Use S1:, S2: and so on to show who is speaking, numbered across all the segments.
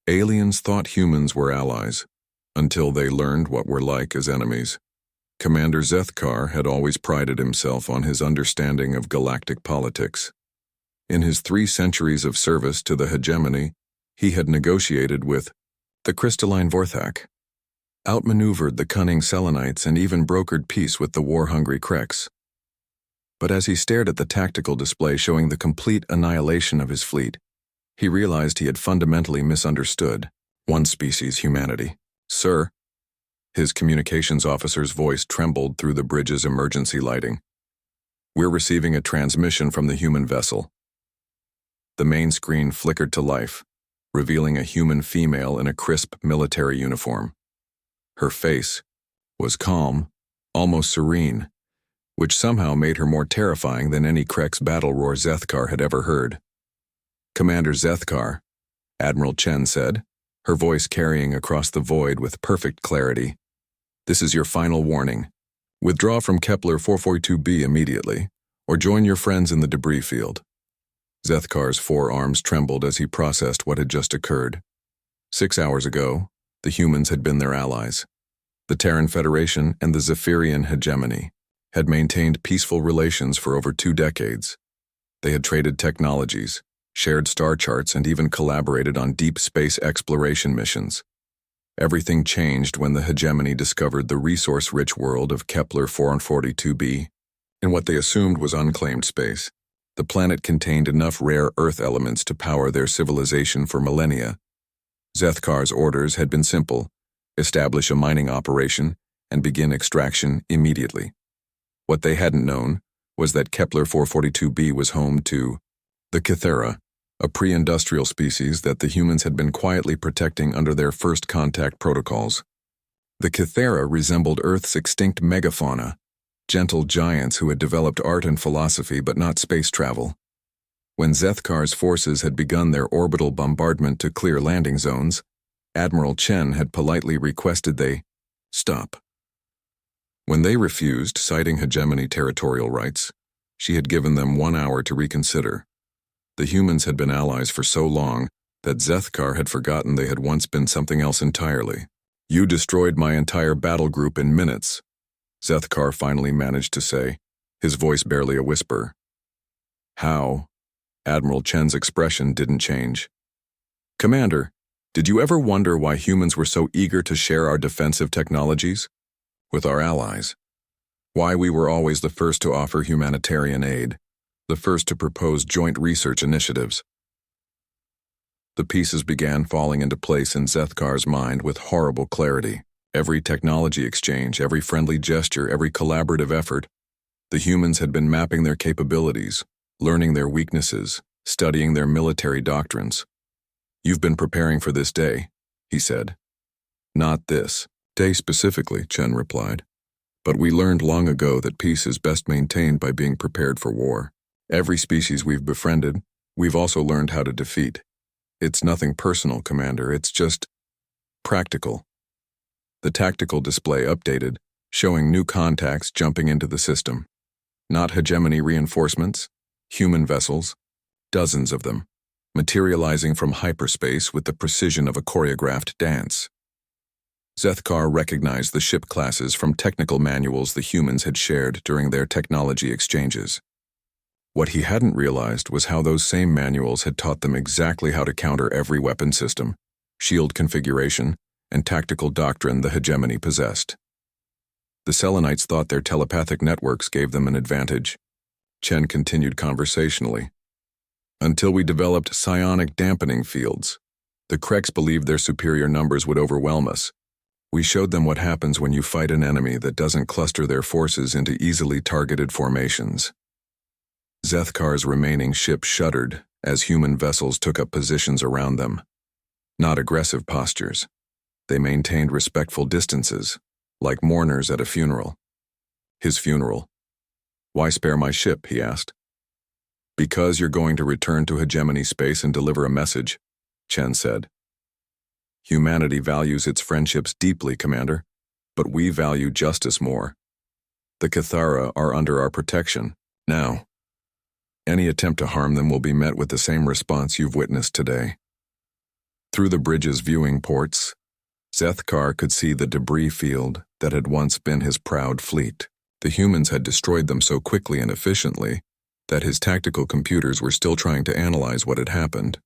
S1: Aliens thought humans were allies, until they learned what we're like as enemies. Commander Zethkar had always prided himself on his understanding of galactic politics. In his 3 centuries of service to the hegemony, he had negotiated with the crystalline Vorthak, outmaneuvered the cunning Selenites, and even brokered peace with the war-hungry Kreks. But as he stared at the tactical display showing the complete annihilation of his fleet, he realized he had fundamentally misunderstood one species' humanity. "Sir," his communications officer's voice trembled through the bridge's emergency lighting. "We're receiving a transmission from the human vessel." The main screen flickered to life, revealing a human female in a crisp military uniform. Her face was calm, almost serene, which somehow made her more terrifying than any Krek's battle roar Zethkar had ever heard. "Commander Zethkar," Admiral Chen said, her voice carrying across the void with perfect clarity. "This is your final warning. Withdraw from Kepler 442b immediately, or join your friends in the debris field." Zethkar's forearms trembled as he processed what had just occurred. 6 hours ago, the humans had been their allies. The Terran Federation and the Zephyrian hegemony had maintained peaceful relations for over 2 decades. They had traded technologies, shared star charts, and even collaborated on deep space exploration missions. Everything changed when the hegemony discovered the resource-rich world of Kepler 442b in what they assumed was unclaimed space. The planet contained enough rare Earth elements to power their civilization for millennia. Zethkar's orders had been simple: establish a mining operation and begin extraction immediately. What they hadn't known was that Kepler 442b was home to the Kythera, a pre-industrial species that the humans had been quietly protecting under their first contact protocols. The Kythera resembled Earth's extinct megafauna, gentle giants who had developed art and philosophy but not space travel. When Zethkar's forces had begun their orbital bombardment to clear landing zones, Admiral Chen had politely requested they stop. When they refused, citing hegemony territorial rights, she had given them 1 hour to reconsider. The humans had been allies for so long that Zethkar had forgotten they had once been something else entirely. "You destroyed my entire battle group in minutes," Zethkar finally managed to say, his voice barely a whisper. "How?" Admiral Chen's expression didn't change. "Commander, did you ever wonder why humans were so eager to share our defensive technologies with our allies? Why we were always the first to offer humanitarian aid, the first to propose joint research initiatives?" The pieces began falling into place in Zethkar's mind with horrible clarity. Every technology exchange, every friendly gesture, every collaborative effort. The humans had been mapping their capabilities, learning their weaknesses, studying their military doctrines. "You've been preparing for this day," he said. "Not this day specifically," Chen replied. "But we learned long ago that peace is best maintained by being prepared for war. Every species we've befriended, we've also learned how to defeat. It's nothing personal, Commander, it's just practical." The tactical display updated, showing new contacts jumping into the system. Not hegemony reinforcements, human vessels, dozens of them, materializing from hyperspace with the precision of a choreographed dance. Zethkar recognized the ship classes from technical manuals the humans had shared during their technology exchanges. What he hadn't realized was how those same manuals had taught them exactly how to counter every weapon system, shield configuration, and tactical doctrine the hegemony possessed. The Selenites thought their telepathic networks gave them an advantage. Chen continued conversationally. "Until we developed psionic dampening fields, the Kreks believed their superior numbers would overwhelm us. We showed them what happens when you fight an enemy that doesn't cluster their forces into easily targeted formations." Zethkar's remaining ship shuddered as human vessels took up positions around them. Not aggressive postures. They maintained respectful distances, like mourners at a funeral. His funeral. "Why spare my ship?" he asked. "Because you're going to return to hegemony space and deliver a message," Chen said. "Humanity values its friendships deeply, Commander, but we value justice more. The Kythera are under our protection now. Any attempt to harm them will be met with the same response you've witnessed today." Through the bridge's viewing ports, Zethkar could see the debris field that had once been his proud fleet. The humans had destroyed them so quickly and efficiently that his tactical computers were still trying to analyze what had happened.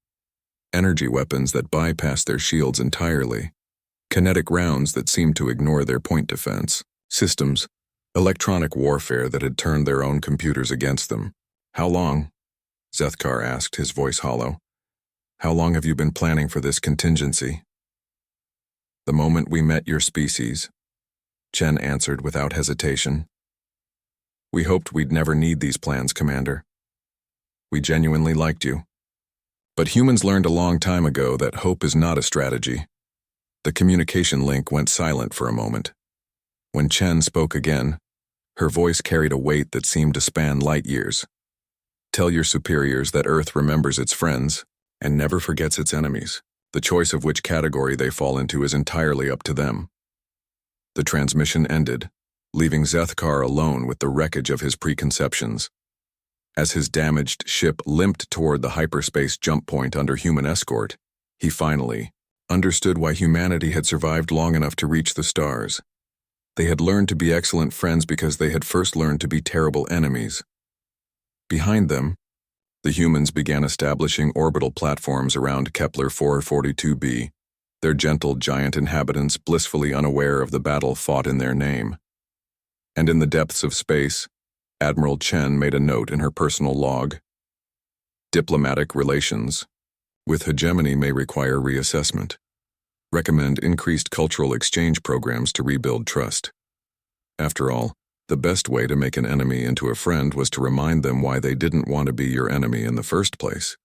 S1: Energy weapons that bypassed their shields entirely, kinetic rounds that seemed to ignore their point defense, systems, electronic warfare that had turned their own computers against them. "How long?" Zethkar asked, his voice hollow. "How long have you been planning for this contingency?" "The moment we met your species," Chen answered without hesitation. "We hoped we'd never need these plans, Commander. We genuinely liked you. But humans learned a long time ago that hope is not a strategy." The communication link went silent for a moment. When Chen spoke again, her voice carried a weight that seemed to span light years. "Tell your superiors that Earth remembers its friends and never forgets its enemies. The choice of which category they fall into is entirely up to them." The transmission ended, leaving Zethkar alone with the wreckage of his preconceptions. As his damaged ship limped toward the hyperspace jump point under human escort, he finally understood why humanity had survived long enough to reach the stars. They had learned to be excellent friends because they had first learned to be terrible enemies. Behind them, the humans began establishing orbital platforms around Kepler 442b, their gentle giant inhabitants blissfully unaware of the battle fought in their name. And in the depths of space, Admiral Chen made a note in her personal log. "Diplomatic relations with hegemony may require reassessment. Recommend increased cultural exchange programs to rebuild trust." After all, the best way to make an enemy into a friend was to remind them why they didn't want to be your enemy in the first place.